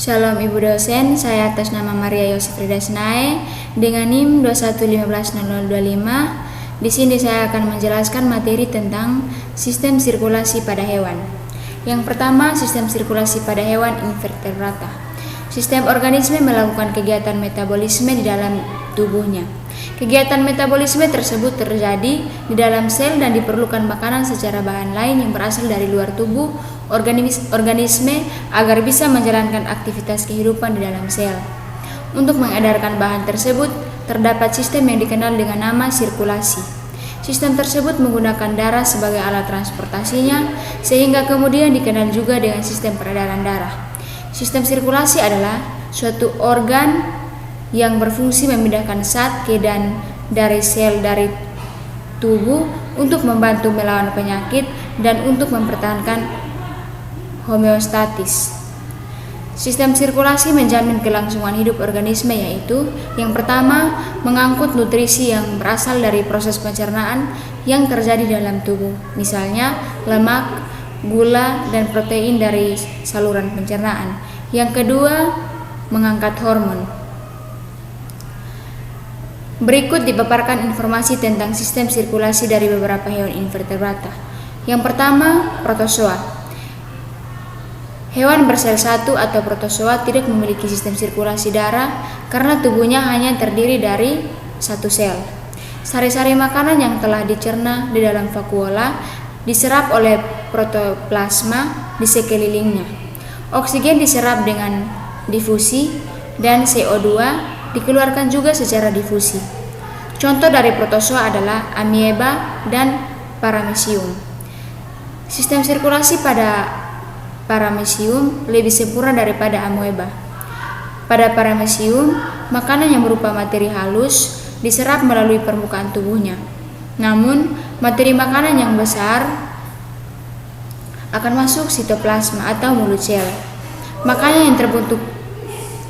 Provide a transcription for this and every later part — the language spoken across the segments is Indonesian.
Shalom Ibu dosen, saya atas nama Maria Yosefrida Snae dengan NIM 21150025. Di sini saya akan menjelaskan materi tentang sistem sirkulasi pada hewan. Yang pertama, sistem sirkulasi pada hewan invertebrata. Sistem organisme melakukan kegiatan metabolisme di dalam tubuhnya. Kegiatan metabolisme tersebut terjadi di dalam sel dan diperlukan makanan secara bahan lain yang berasal dari luar tubuh organisme agar bisa menjalankan aktivitas kehidupan di dalam sel. Untuk mengedarkan bahan tersebut, terdapat sistem yang dikenal dengan nama sirkulasi. Sistem tersebut menggunakan darah sebagai alat transportasinya, sehingga kemudian dikenal juga dengan sistem peredaran darah. Sistem sirkulasi adalah suatu organ yang berfungsi memindahkan zat ke dan dari sel dari tubuh untuk membantu melawan penyakit dan untuk mempertahankan homeostatis. Sistem sirkulasi menjamin kelangsungan hidup organisme, yaitu yang pertama, mengangkut nutrisi yang berasal dari proses pencernaan yang terjadi dalam tubuh, misalnya lemak, gula, dan protein dari saluran pencernaan. Yang kedua, mengangkat hormon. Berikut dipaparkan informasi tentang sistem sirkulasi dari beberapa hewan invertebrata. Yang pertama, protozoa. Hewan bersel satu atau protozoa tidak memiliki sistem sirkulasi darah karena tubuhnya hanya terdiri dari satu sel. Sari-sari makanan yang telah dicerna di dalam vakuola diserap oleh protoplasma di sekelilingnya. Oksigen diserap dengan difusi dan CO2 dikeluarkan juga secara difusi. Contoh dari protozoa adalah amieba dan paramecium. Sistem sirkulasi pada paramecium lebih sempurna daripada amoeba. Pada paramecium, makanan yang berupa materi halus diserap melalui permukaan tubuhnya. Namun, materi makanan yang besar akan masuk sitoplasma atau mulut sel. Makanan yang terbentuk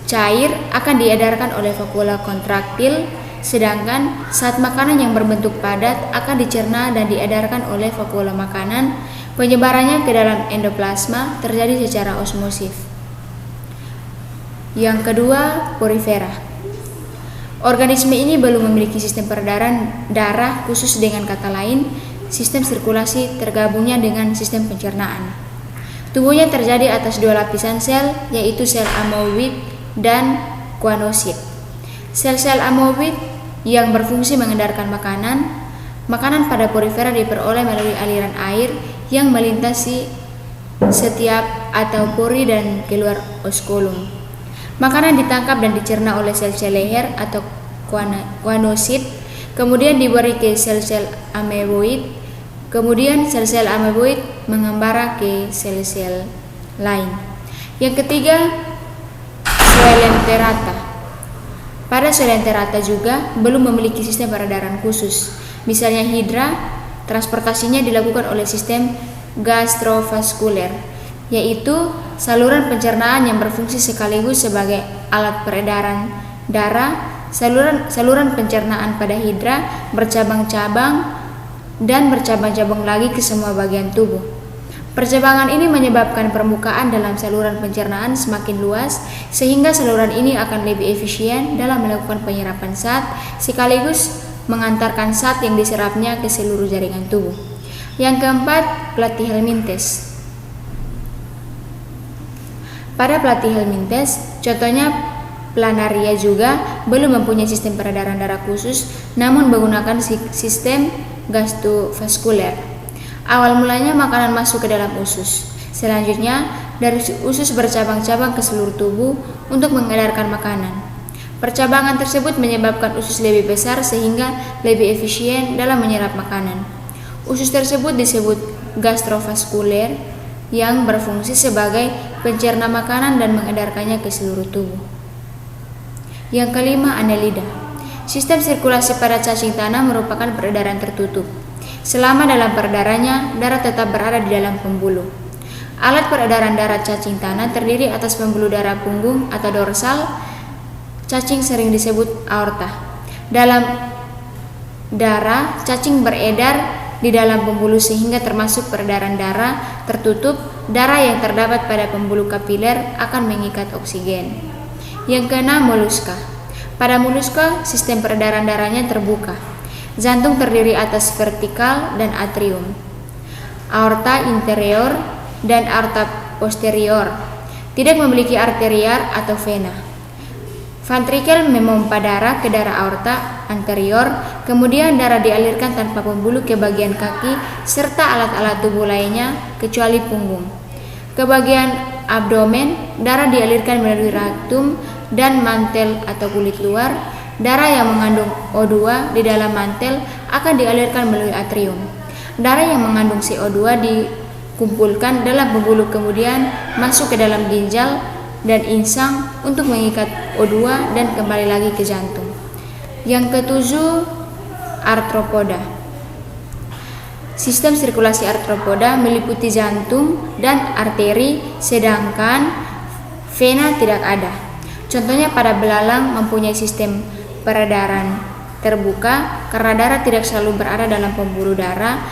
cair akan diedarkan oleh vakuola kontraktil, sedangkan saat makanan yang berbentuk padat akan dicerna dan diedarkan oleh vakuola makanan. Penyebarannya ke dalam endoplasma terjadi secara osmosis. Yang kedua, porifera. Organisme ini belum memiliki sistem peredaran darah khusus, dengan kata lain, sistem sirkulasi tergabungnya dengan sistem pencernaan. Tubuhnya terjadi atas dua lapisan sel, yaitu sel amoeboid dan guanosit. Sel-sel amoeboid yang berfungsi mengedarkan makanan pada porifera diperoleh melalui aliran air yang melintasi setiap atau pori dan keluar oskulum. Makanan ditangkap dan dicerna oleh sel-sel leher atau guanosit, kemudian diberi ke sel-sel amoeboid, kemudian sel-sel amoeboid mengembara ke sel-sel lain. Yang ketiga, Coelenterata. Pada Coelenterata juga belum memiliki sistem peredaran khusus. Misalnya hidra, transportasinya dilakukan oleh sistem gastrovaskuler, yaitu saluran pencernaan yang berfungsi sekaligus sebagai alat peredaran darah. Saluran pencernaan pada hidra bercabang-cabang dan bercabang-cabang lagi ke semua bagian tubuh. Percabangan ini menyebabkan permukaan dalam saluran pencernaan semakin luas, sehingga saluran ini akan lebih efisien dalam melakukan penyerapan zat sekaligus mengantarkan zat yang diserapnya ke seluruh jaringan tubuh. Yang keempat, platyhelminthes. Pada platyhelminthes, contohnya planaria juga belum mempunyai sistem peredaran darah khusus, namun menggunakan sistem gastrovaskuler. Awal mulanya makanan masuk ke dalam usus. Selanjutnya, dari usus bercabang-cabang ke seluruh tubuh untuk mengedarkan makanan. Percabangan tersebut menyebabkan usus lebih besar sehingga lebih efisien dalam menyerap makanan. Usus tersebut disebut gastrovaskuler yang berfungsi sebagai pencerna makanan dan mengedarkannya ke seluruh tubuh. Yang kelima, annelida. Sistem sirkulasi pada cacing tanah merupakan peredaran tertutup. Selama dalam peredarannya, darah tetap berada di dalam pembuluh. Alat peredaran darah cacing tanah terdiri atas pembuluh darah punggung atau dorsal. Cacing sering disebut aorta. Dalam darah, cacing beredar di dalam pembuluh sehingga termasuk peredaran darah tertutup darah yang terdapat pada pembuluh kapiler akan mengikat oksigen. Yang keenam, moluska. Pada moluska, sistem peredaran darahnya terbuka. Jantung terdiri atas vertikal dan atrium, aorta interior dan aorta posterior. Tidak memiliki arterial atau vena. Ventrikel memompa darah ke darah aorta anterior, kemudian darah dialirkan tanpa pembuluh ke bagian kaki serta alat-alat tubuh lainnya kecuali punggung. Ke bagian abdomen, darah dialirkan melalui rektum dan mantel atau kulit luar. Darah yang mengandung O2 di dalam mantel akan dialirkan melalui atrium. Darah yang mengandung CO2 dikumpulkan dalam pembuluh kemudian masuk ke dalam ginjal dan insang untuk mengikat O2 dan kembali lagi ke jantung. Yang ketujuh, artropoda. Sistem sirkulasi artropoda meliputi jantung dan arteri, sedangkan vena tidak ada. Contohnya pada belalang mempunyai sistem peredaran terbuka karena darah tidak selalu berada dalam pembuluh darah.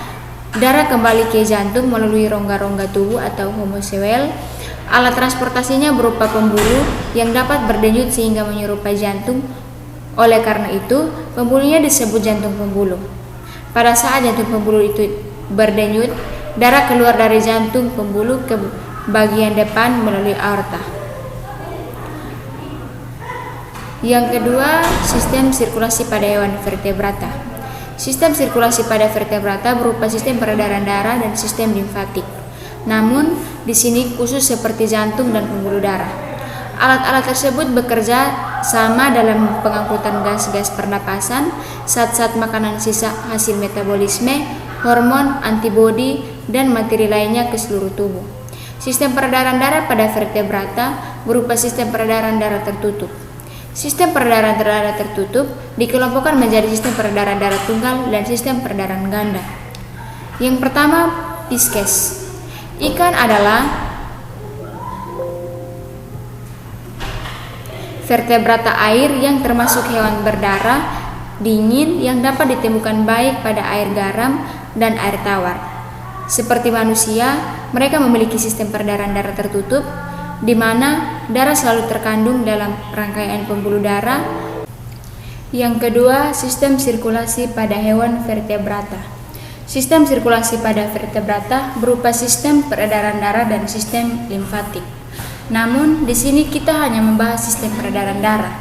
Darah kembali ke jantung melalui rongga-rongga tubuh atau homosewel. Alat transportasinya berupa pembuluh yang dapat berdenyut sehingga menyerupai jantung. Oleh karena itu, pembuluhnya disebut jantung pembuluh. Pada saat jantung pembuluh itu berdenyut, darah keluar dari jantung pembuluh ke bagian depan melalui aorta. Yang kedua, sistem sirkulasi pada hewan vertebrata. Sistem sirkulasi pada vertebrata berupa sistem peredaran darah dan sistem limfatik. Namun, di sini khusus seperti jantung dan pembuluh darah. Alat-alat tersebut bekerja sama dalam pengangkutan gas-gas pernapasan, zat-zat makanan sisa hasil metabolisme, hormon, antibodi, dan materi lainnya ke seluruh tubuh. Sistem peredaran darah pada vertebrata berupa sistem peredaran darah tertutup. Sistem peredaran darah tertutup dikelompokkan menjadi sistem peredaran darah tunggal dan sistem peredaran ganda. Yang pertama, Pisces. Ikan adalah vertebrata air yang termasuk hewan berdarah dingin yang dapat ditemukan baik pada air garam dan air tawar. Seperti manusia, mereka memiliki sistem peredaran darah tertutup di mana darah selalu terkandung dalam rangkaian pembuluh darah. Yang kedua, sistem sirkulasi pada hewan vertebrata. Sistem sirkulasi pada vertebrata berupa sistem peredaran darah dan sistem limfatik. Namun, di sini kita hanya membahas sistem peredaran darah.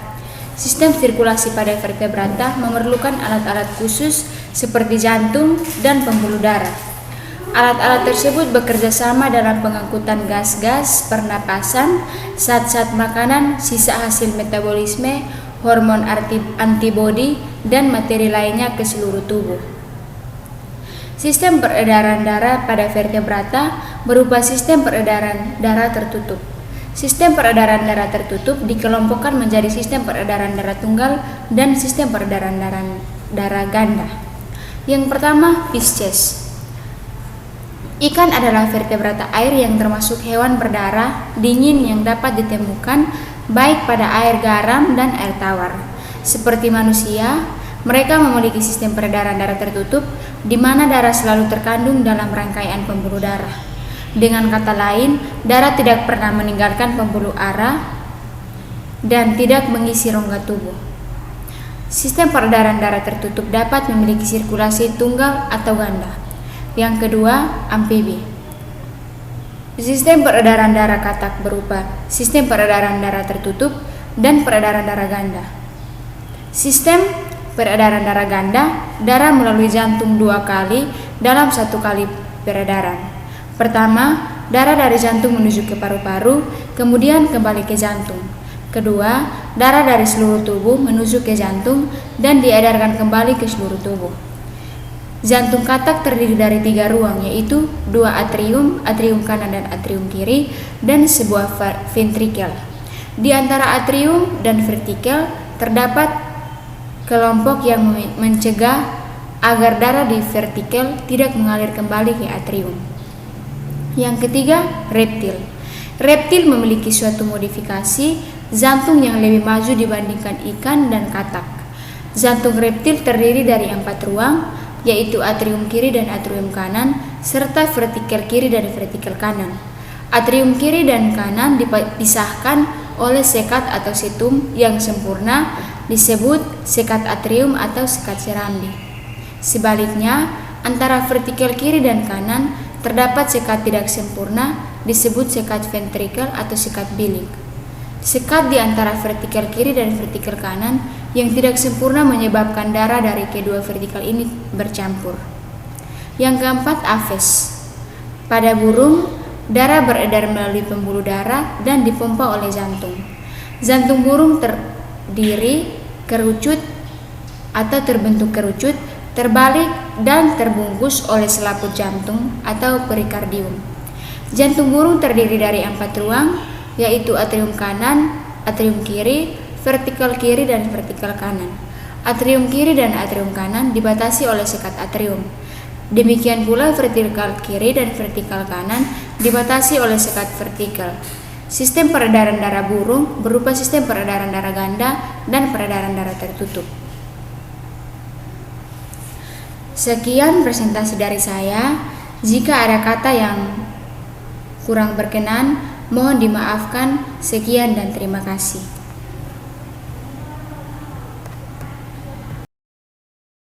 Sistem sirkulasi pada vertebrata memerlukan alat-alat khusus seperti jantung dan pembuluh darah. Alat-alat tersebut bekerja sama dalam pengangkutan gas-gas pernapasan, zat-zat makanan, sisa hasil metabolisme, hormon antibodi, dan materi lainnya ke seluruh tubuh. Sistem peredaran darah pada vertebrata berupa sistem peredaran darah tertutup. Sistem peredaran darah tertutup dikelompokkan menjadi sistem peredaran darah tunggal dan sistem peredaran darah ganda. Yang pertama, Pisces. Ikan adalah vertebrata air yang termasuk hewan berdarah dingin yang dapat ditemukan baik pada air garam dan air tawar. Seperti manusia, mereka memiliki sistem peredaran darah tertutup di mana darah selalu terkandung dalam rangkaian pembuluh darah. Dengan kata lain, darah tidak pernah meninggalkan pembuluh arah dan tidak mengisi rongga tubuh. Sistem peredaran darah tertutup dapat memiliki sirkulasi tunggal atau ganda. Yang kedua, amfibi. Sistem peredaran darah katak berupa sistem peredaran darah tertutup dan peredaran darah ganda. Sistem peredaran darah ganda, darah melalui jantung 2 kali dalam 1 kali peredaran. Pertama, darah dari jantung menuju ke paru-paru, kemudian kembali ke jantung. Kedua, darah dari seluruh tubuh menuju ke jantung dan diedarkan kembali ke seluruh tubuh. Jantung katak terdiri dari 3 ruang, yaitu 2 atrium, atrium kanan dan atrium kiri, dan sebuah ventrikel. Di antara atrium dan ventrikel terdapat kelompok yang mencegah agar darah di ventrikel tidak mengalir kembali ke atrium. Yang ketiga, reptil. Reptil memiliki suatu modifikasi jantung yang lebih maju dibandingkan ikan dan katak. Jantung reptil terdiri dari 4 ruang, yaitu atrium kiri dan atrium kanan, serta vertikel kiri dan vertikel kanan. Atrium kiri dan kanan dipisahkan oleh sekat atau situm yang sempurna disebut sekat atrium atau sekat serandi. Sebaliknya, antara vertikal kiri dan kanan terdapat sekat tidak sempurna disebut sekat ventrikel atau sekat bilik. Sekat di antara vertikal kiri dan vertikal kanan yang tidak sempurna menyebabkan darah dari kedua vertikal ini bercampur. Yang keempat, aphes. Pada burung, darah beredar melalui pembuluh darah dan dipompa oleh jantung. Jantung burung terdiri kerucut atau terbentuk kerucut, terbalik dan terbungkus oleh selaput jantung atau perikardium. Jantung burung terdiri dari 4 ruang, yaitu atrium kanan, atrium kiri, vertikal kiri dan vertikal kanan. Atrium kiri dan atrium kanan dibatasi oleh sekat atrium. Demikian pula vertikal kiri dan vertikal kanan dibatasi oleh sekat vertikal. Sistem peredaran darah burung berupa sistem peredaran darah ganda dan peredaran darah tertutup. Sekian presentasi dari saya. Jika ada kata yang kurang berkenan, mohon dimaafkan. Sekian dan terima kasih.